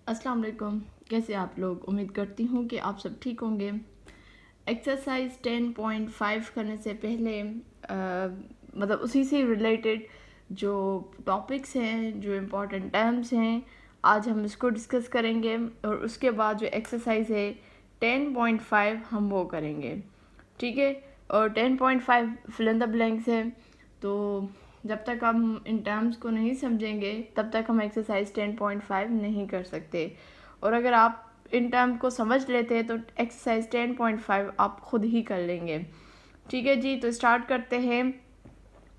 अस्सलाम वालेकुम। कैसे आप लोग? उम्मीद करती हूँ कि आप सब ठीक होंगे। एक्सरसाइज 10.5 करने से पहले मतलब उसी से रिलेटेड जो टॉपिक्स हैं, जो इम्पोर्टेंट टर्म्स हैं, आज हम इसको डिस्कस करेंगे और उसके बाद जो एक्सरसाइज है 10.5 हम वो करेंगे, ठीक है। और 10.5 फिल इन द ब्लैंक्स है, तो जब तक हम इन टर्म्स को नहीं समझेंगे तब तक हम एक्सरसाइज 10.5 नहीं कर सकते। और अगर आप इन टर्म को समझ लेते हैं तो एक्सरसाइज 10.5 आप खुद ही कर लेंगे, ठीक है जी। तो स्टार्ट करते हैं।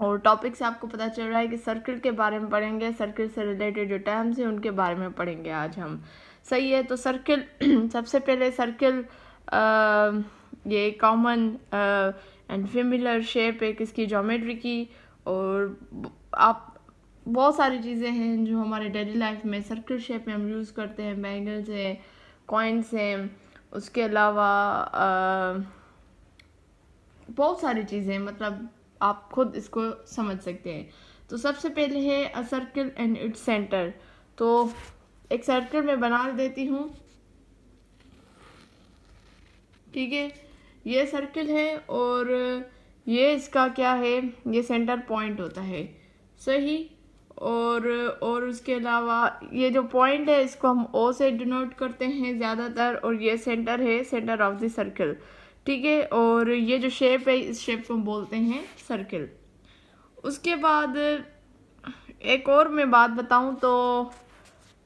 और टॉपिक से आपको पता चल रहा है कि सर्किल के बारे में पढ़ेंगे, सर्किल से रिलेटेड जो टर्म्स हैं उनके बारे में पढ़ेंगे आज हम, सही है। तो सर्किल सबसे पहले सर्किल ये कॉमन एंड फेमिलियर शेप है किसकी, ज्योमेट्री की। और आप बहुत सारी चीज़ें हैं जो हमारे डेली लाइफ में सर्किल शेप में हम यूज़ करते हैं, बैंगल्स हैं, कॉइन्स हैं, उसके अलावा बहुत सारी चीज़ें, मतलब आप खुद इसको समझ सकते हैं। तो सबसे पहले है अ सर्किल एंड इट्स सेंटर। तो एक सर्किल मैं बना देती हूँ, ठीक है। ये सर्किल है और ये इसका क्या है, ये सेंटर पॉइंट होता है, सही। और उसके अलावा ये जो पॉइंट है इसको हम ओ से डिनोट करते हैं ज़्यादातर, और ये सेंटर है, सेंटर ऑफ द सर्किल, ठीक है। और ये जो शेप है इस शेप को हम बोलते हैं सर्किल। उसके बाद एक और मैं बात बताऊं तो,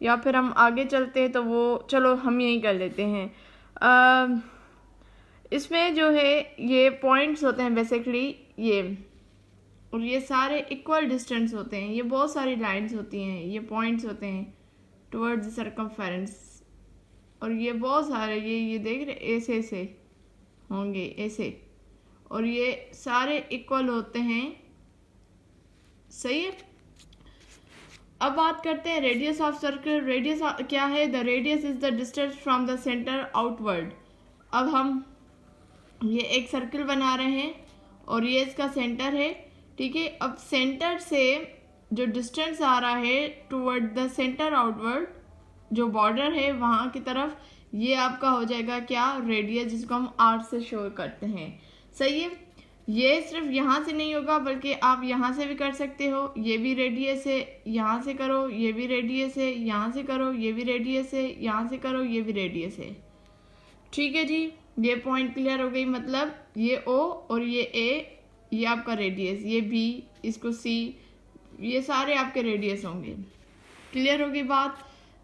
या फिर हम आगे चलते हैं तो वो चलो हम यही कर लेते हैं। इसमें जो है ये पॉइंट्स होते हैं बेसिकली ये, और ये सारे इक्वल डिस्टेंस होते हैं। ये बहुत सारी लाइंस होती हैं, ये पॉइंट्स होते हैं टुवर्ड्स द सर्कमफेरेंस। और ये बहुत सारे ये देख रहे ऐसे ऐसे होंगे ऐसे, और ये सारे इक्वल होते हैं, सही है। अब बात करते हैं रेडियस ऑफ सर्कल। रेडियस क्या है? The radius is the distance from the centre outward. अब हम ये एक सर्कल बना रहे हैं और ये इसका सेंटर है, ठीक है। अब सेंटर से जो डिस्टेंस आ रहा है टुवर्ड द सेंटर आउटवर्ड, जो बॉर्डर है वहाँ की तरफ, ये आपका हो जाएगा क्या, रेडियस, जिसको हम आर से शो करते हैं, सही है। ये सिर्फ यहाँ से नहीं होगा बल्कि आप यहाँ से भी कर सकते हो। ये भी रेडियस है, यहाँ से करो, ये भी रेडियस है, यहाँ से करो, ये भी रेडियस है, यहाँ से करो, ये भी रेडियस है, ठीक है जी। ये पॉइंट क्लियर हो गई, मतलब ये ओ और ये ए, ये आपका रेडियस, ये बी, इसको सी, ये सारे आपके रेडियस होंगे। क्लियर होगी बात?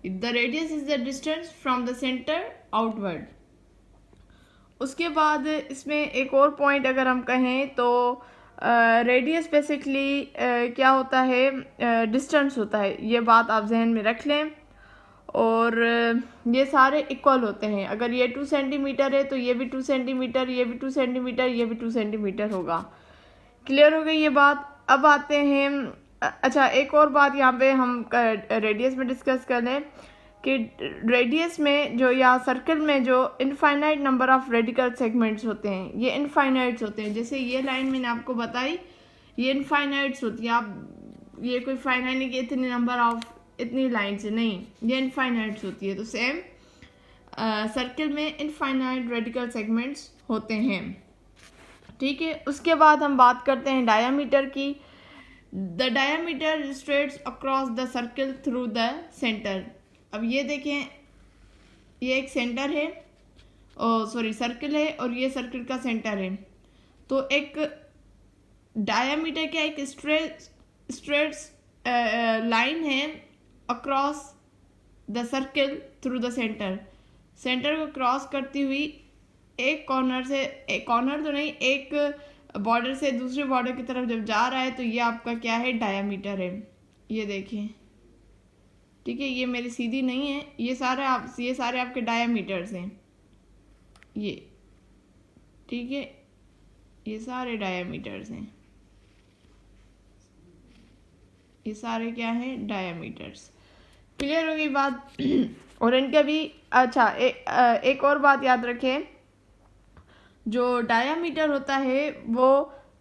The radius is the distance from the centre outward. उसके बाद इसमें एक और पॉइंट अगर हम कहें तो रेडियस बेसिकली क्या होता है, डिस्टेंस होता है। ये बात आप जहन में रख लें। और ये सारे इक्वल होते हैं। अगर ये 2 सेंटीमीटर है तो ये भी 2 सेंटीमीटर, ये भी 2 सेंटीमीटर, ये भी 2 सेंटीमीटर होगा। क्लियर हो गई ये बात? अब आते हैं अच्छा, एक और बात यहाँ पे हम रेडियस में डिस्कस कर लें कि रेडियस में जो, या सर्कल में जो infinite number of radical segments होते हैं, ये इनफाइनाइट्स होते हैं। जैसे ये लाइन मैंने आपको बताई, ये इनफाइनाइट्स होती है। आप ये कोई फाइनाइट नहीं कि इतने नंबर ऑफ इतनी लाइन से, नहीं, ये इनफाइनाइट्स होती है। तो सेम सर्कल में इनफाइनाइट रेडिकल सेगमेंट्स होते हैं, ठीक है। उसके बाद हम बात करते हैं डायामीटर की। The diameter straights across the circle through the centre. अब ये देखें, ये एक सेंटर है, सॉरी सर्कल है, और ये सर्कल का सेंटर है। तो एक डायामीटर क्या, एक स्ट्रेट लाइन है across the circle through the centre. Centre को क्रॉस करती हुई एक कॉर्नर से, एक कॉर्नर तो नहीं, एक बॉर्डर से दूसरे बॉर्डर की तरफ जब जा रहा है तो ये आपका क्या है, डायामीटर है। ये देखिए, ठीक है, ये मेरी सीधी नहीं है, ये सारे आपके डायामीटर्स हैं, ये, ठीक है, ये सारे डायामीटर्स हैं, ये सारे क्या हैं, डायामीटर्स। क्लियर होगी बात? और इनका भी अच्छा एक और बात याद रखें, जो डायामीटर होता है वो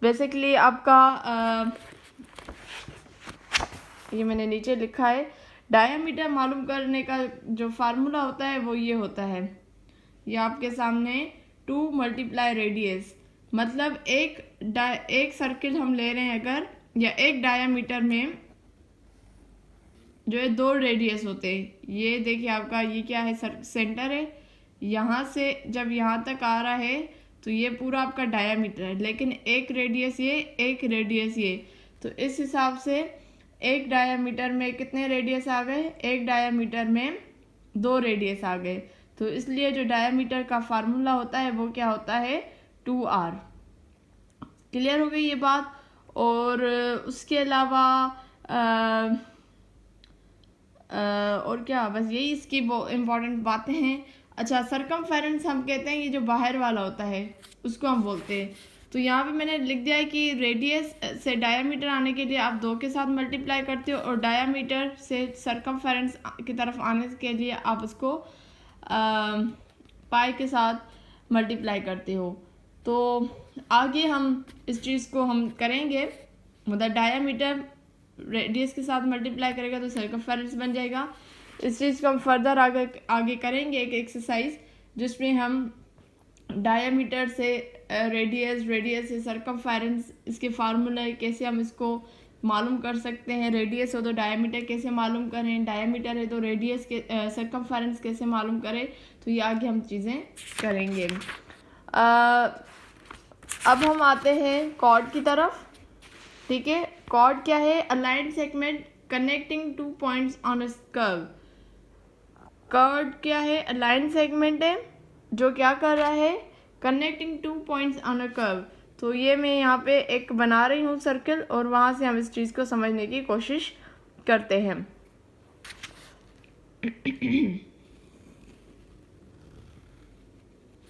बेसिकली आपका ये मैंने नीचे लिखा है, डायामीटर मालूम करने का जो फार्मूला होता है वो ये होता है, ये आपके सामने 2 × रेडियस, मतलब एक सर्किल हम ले रहे हैं अगर, या एक डायामीटर में जो है 2 रेडियस होते हैं। ये देखिए आपका ये क्या है, सेंटर है, यहाँ से जब यहाँ तक आ रहा है तो ये पूरा आपका डायामीटर है, लेकिन एक रेडियस ये, एक रेडियस ये। तो इस हिसाब से एक डायामीटर में कितने रेडियस आ गए, एक डायामीटर में 2 रेडियस आ गए। तो इसलिए जो डायामीटर का फार्मूला होता है वो क्या होता है, 2r। क्लियर हो गई ये बात। और उसके अलावा और क्या, बस यही इसकी वो इम्पोर्टेंट बातें हैं। अच्छा, सरकमफेरेंस हम कहते हैं ये जो बाहर वाला होता है उसको हम बोलते हैं। तो यहाँ पे मैंने लिख दिया है कि रेडियस से डायामीटर आने के लिए आप 2 के साथ मल्टीप्लाई करते हो, और डायामीटर से सरकमफेरेंस की तरफ आने के लिए आप उसको पाई के साथ मल्टीप्लाई करते हो। तो आगे हम इस चीज़ को हम करेंगे, मतलब डायामीटर रेडियस के साथ मल्टीप्लाई करेगा तो सरकमफेरेंस बन जाएगा। इस चीज़ को हम फर्दर आगे करेंगे एक एक्सरसाइज, जिसमें हम डायामीटर से रेडियस से सरकमफेरेंस, इसके फार्मूला कैसे हम इसको मालूम कर सकते हैं, रेडियस हो तो डायामीटर कैसे मालूम करें, डायामीटर है तो रेडियस के सरकमफेरेंस कैसे मालूम करें। तो ये आगे हम चीज़ें करेंगे। अब हम आते हैं कॉर्ड की तरफ। ठीक है, कॉर्ड क्या है, a line segment connecting 2 points on a curve. Chord क्या है, अलाइंड सेगमेंट है जो क्या कर रहा है, connecting 2 points on a curve. तो ये मैं यहाँ पे एक बना रही हूँ सर्कल, और वहाँ से हम इस चीज़ को समझने की कोशिश करते हैं।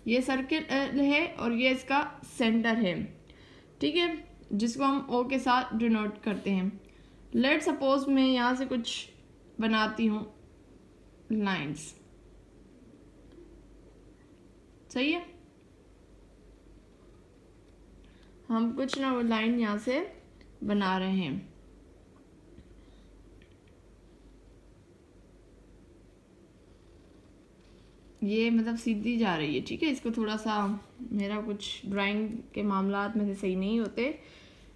ये सर्किल है और ये इसका सेंटर है, ठीक है, जिसको हम O के साथ डिनोट करते हैं। लेट सपोज मैं यहाँ से कुछ बनाती हूँ लाइंस, सही है, हम कुछ ना वो लाइन यहाँ से बना रहे हैं। ये मतलब सीधी जा रही है, ठीक है। इसको थोड़ा सा, मेरा कुछ ड्राइंग के मामलात में से सही नहीं होते,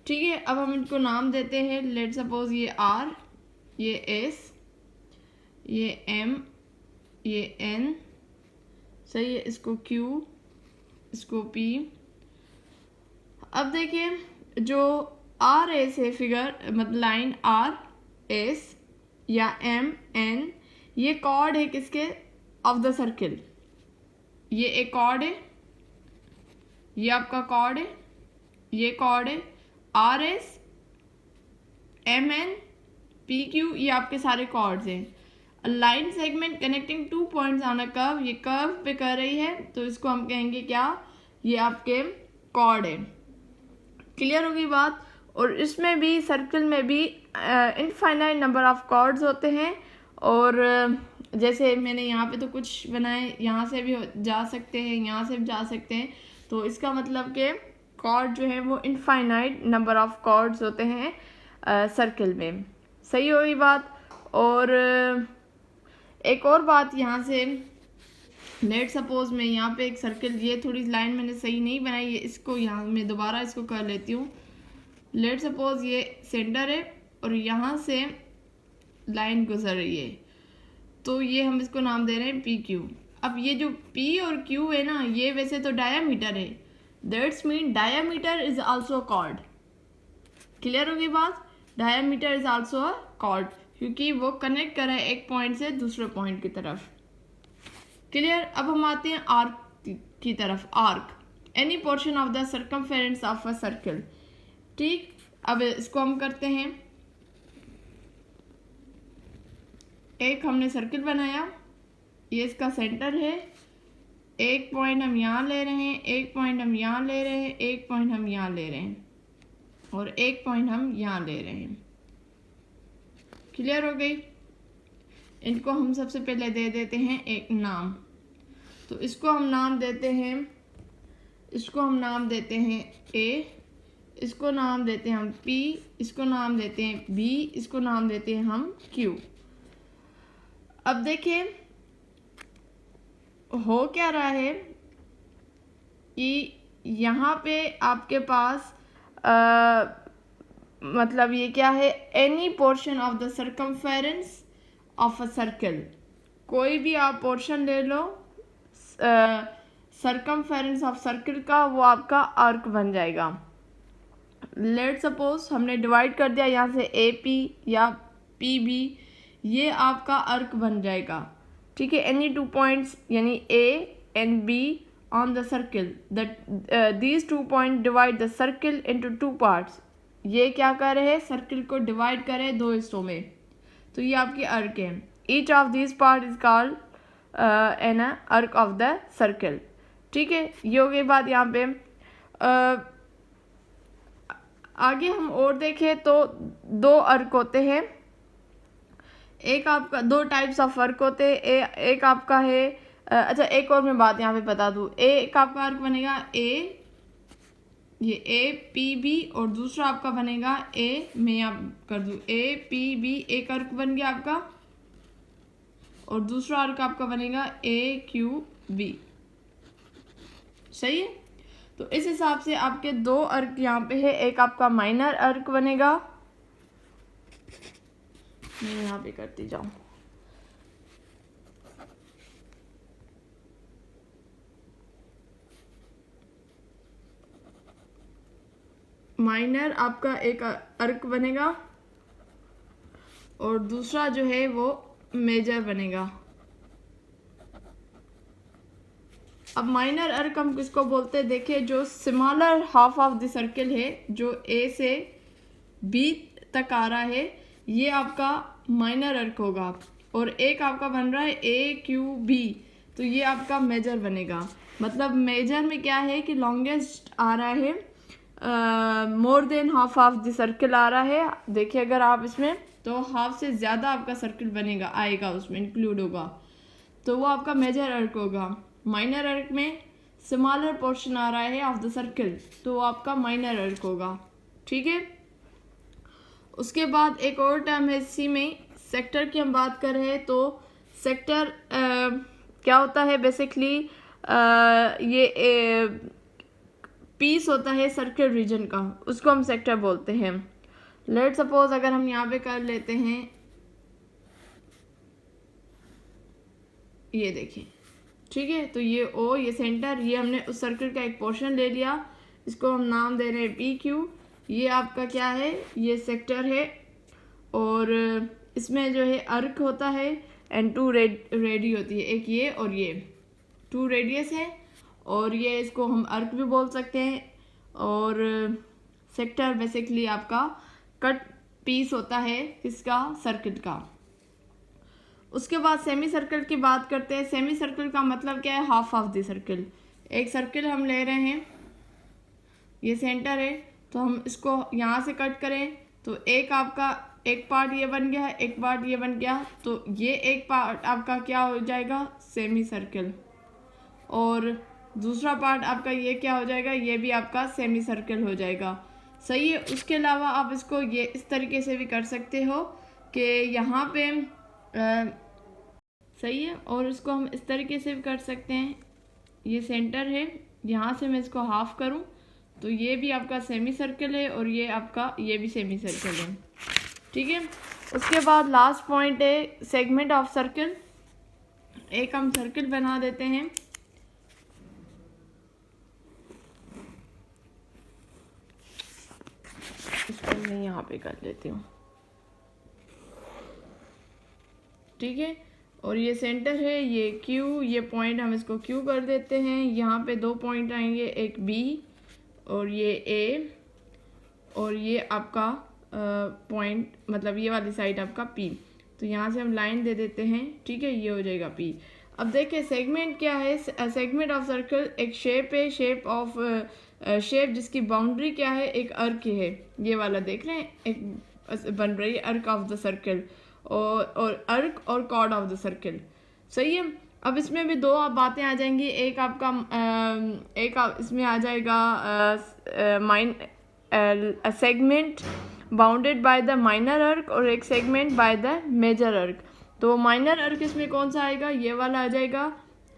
ठीक है। अब हम इनको नाम देते हैं। लेट सपोज ये R, ये S, ये M, ये N, सही है, इसको Q, इसको P। अब देखिए जो R S है फिगर, मतलब लाइन R S या M N, ये कॉर्ड है किसके, ऑफ द सर्किल। ये एक कॉर्ड है, ये आपका कॉर्ड है, ये कॉर्ड है, R S M N P Q, ये आपके सारे कॉर्ड्स हैं। Line segment connecting 2 points on a curve, ये कर्व पे कर रही है तो इसको हम कहेंगे क्या, ये आपके कॉर्ड है। क्लियर होगी बात। और इसमें भी, सर्किल में भी इनफाइनाइट नंबर ऑफ कॉर्ड्स होते हैं, और जैसे मैंने यहाँ पे तो कुछ बनाए, यहाँ से भी जा सकते हैं, यहाँ से भी जा सकते हैं। तो इसका मतलब कि कॉर्ड जो है वो इनफाइनाइट नंबर ऑफ कॉर्ड्स होते हैं सर्किल में, सही होगी बात। और एक और बात यहाँ से, लेट सपोज मैं यहाँ पे एक सर्किल, ये थोड़ी लाइन मैंने सही नहीं बनाई है, इसको यहाँ मैं दोबारा इसको कर लेती हूँ। लेट सपोज ये सेंटर है और यहाँ से लाइन गुजर रही है, तो ये हम इसको नाम दे रहे हैं PQ। अब ये जो P और Q है ना, ये वैसे तो डायामीटर है, that's mean diameter is also chord. Clear होगी बात, diameter is also a chord, क्योंकि वो कनेक्ट कर रहा है एक पॉइंट से दूसरे पॉइंट की तरफ। क्लियर। अब हम आते हैं आर्क की तरफ। Arc, any portion of the circumference of a circle, ठीक। अब इसको हम करते हैं, एक हमने सर्किल बनाया, ये इसका सेंटर है, एक पॉइंट हम यहाँ ले रहे हैं, एक पॉइंट हम यहाँ ले रहे हैं, एक पॉइंट हम यहाँ ले रहे हैं, और एक पॉइंट हम यहाँ ले रहे हैं। क्लियर हो गई। इनको हम सबसे पहले दे देते हैं एक नाम, तो इसको हम नाम देते हैं, इसको हम नाम देते हैं A, इसको नाम देते हैं हम P, इसको नाम देते हैं B, इसको नाम देते हैं हम Q। अब देखिए हो क्या रहा है कि यहाँ पे आपके पास मतलब ये क्या है, any portion of the circumference of a circle, कोई भी आप पोर्शन ले लो सर्कमफेरेंस ऑफ सर्कल का, वो आपका आर्क बन जाएगा। लेट सपोज हमने डिवाइड कर दिया यहाँ से ए पी या पी बी, ये आपका आर्क बन जाएगा। ठीक है, एनी टू पॉइंट्स यानी A and be on the circle, that these 2 point divide the circle into 2 parts. ये क्या कर रहे हैं, सर्कल को डिवाइड करे 2 हिस्सों में, तो ये आपकी आर्क है। Each of this part is called an arc of the circle. ठीक है, ये हो गई बात यहाँ पे। आगे हम और देखें तो 2 आर्क होते हैं। एक आपका 2 टाइप्स ऑफ आर्क होते हैं। एक आपका है अच्छा एक और मैं बात यहाँ पे बता दूँ, एक आपका आर्क बनेगा ए, ये ए पी बी, और दूसरा आपका बनेगा ए, मैं यहाँ कर दूँ ए पी बी, एक आर्क बन गया आपका, और दूसरा आर्क आपका बनेगा ए क्यू बी। सही है, तो इस हिसाब से आपके 2 आर्क यहाँ पे है। एक आपका माइनर आर्क बनेगा, मैं यहाँ पे करती जाऊँ, माइनर आपका एक आर्क बनेगा और दूसरा जो है वो मेजर बनेगा। अब माइनर आर्क हम किसको बोलते हैं, देखिए जो smaller half of the circle है, जो ए से बी तक आ रहा है, ये आपका माइनर आर्क होगा। और एक आपका बन रहा है ए क्यू बी, तो ये आपका मेजर बनेगा। मतलब मेजर में क्या है कि लॉन्गेस्ट आ रहा है, more than half of the circle आ रहा है। देखिए अगर आप इसमें, तो हाफ से ज़्यादा आपका सर्कल बनेगा, आएगा, उसमें इंक्लूड होगा, तो वो आपका मेजर आर्क होगा। माइनर आर्क में स्मॉलर पोर्शन आ रहा है ऑफ द सर्कल, तो वो आपका माइनर आर्क होगा। ठीक है, उसके बाद एक और टर्म है इसी में, सेक्टर की हम बात कर रहे हैं। तो सेक्टर क्या होता है बेसिकली, ये पीस होता है सर्कल रीजन का, उसको हम सेक्टर बोलते हैं। लेट सपोज अगर हम यहाँ पे कर लेते हैं, ये देखिए, ठीक है, तो ये ओ, ये सेंटर, ये हमने उस सर्कल का एक पोर्शन ले लिया, इसको हम नाम दे रहे हैं पी क्यू। ये आपका क्या है, ये सेक्टर है, और इसमें जो है आर्क होता है एंड 2 रेडी होती है, एक ये और ये 2 रेडियस है, और ये इसको हम आर्क भी बोल सकते हैं। और सेक्टर बेसिकली आपका कट पीस होता है किसका, सर्कल का। उसके बाद सेमी सर्कल की बात करते हैं। सेमी सर्कल का मतलब क्या है, हाफ ऑफ द सर्कल। एक सर्कल हम ले रहे हैं, ये सेंटर है, तो हम इसको यहाँ से कट करें, तो एक आपका एक पार्ट ये बन गया, एक पार्ट ये बन गया, तो ये एक पार्ट आपका क्या हो जाएगा, सेमी सर्कल, और दूसरा पार्ट आपका ये क्या हो जाएगा, ये भी आपका सेमी सर्कल हो जाएगा। सही है, उसके अलावा आप इसको ये इस तरीके से भी कर सकते हो कि यहाँ पे सही है, और इसको हम इस तरीके से भी कर सकते हैं, ये सेंटर है, यहाँ से मैं इसको हाफ करूँ, तो ये भी आपका सेमी सर्कल है, और ये आपका ये भी सेमी सर्कल है। ठीक है, उसके बाद लास्ट पॉइंट है सेगमेंट ऑफ सर्कल। एक हम सर्कल बना देते हैं, इसको मैं यहाँ पे कर लेती हूँ। ठीक है, और ये सेंटर है, ये क्यू, ये पॉइंट हम इसको क्यू कर देते हैं। यहाँ पे 2 पॉइंट आएंगे, एक बी और ये ए, और ये आपका पॉइंट मतलब ये वाली साइड आपका पी, तो यहाँ से हम लाइन दे देते हैं। ठीक है, ये हो जाएगा पी। अब देखिए सेगमेंट क्या है, सेगमेंट ऑफ सर्कल एक शेप है, शेप ऑफ शेप जिसकी बाउंड्री क्या है, एक अर्क है, ये वाला देख रहे हैं, एक बन रही है अर्क ऑफ द सर्कल, और अर्क और कॉर्ड ऑफ द सर्कल। सही है, अब इसमें भी 2 बातें आ जाएंगी। एक आपका इसमें आ जाएगा segment bounded by the minor अर्क, और एक segment bye the major arc. तो माइनर अर्क इसमें कौन सा आएगा, ये वाला आ जाएगा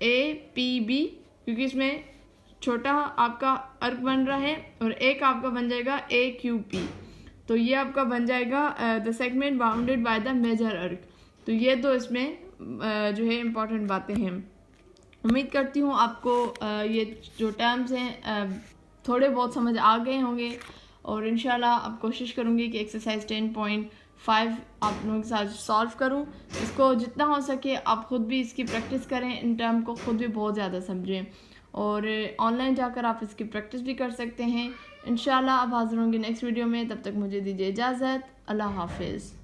APB, क्योंकि इसमें छोटा आपका अर्क बन रहा है, और एक आपका बन जाएगा AQP। तो ये आपका बन जाएगा the segment bounded by the major arc. तो ये तो इसमें जो है इम्पॉर्टेंट बातें हैं। उम्मीद करती हूँ आपको ये जो टर्म्स हैं थोड़े बहुत समझ आ गए होंगे, और इंशाल्लाह अब कोशिश करूँगी कि एक्सरसाइज 10.5 आप लोगों के साथ सॉल्व करूँ। इसको जितना हो सके आप ख़ुद भी इसकी प्रैक्टिस करें, इन टर्म को ख़ुद भी बहुत ज़्यादा समझें, और ऑनलाइन जाकर आप इसकी प्रैक्टिस भी कर सकते हैं। इंशाल्लाह अब हाज़िर होंगे नेक्स्ट वीडियो में, तब तक मुझे दीजिए इजाज़त। अल्लाह हाफिज़।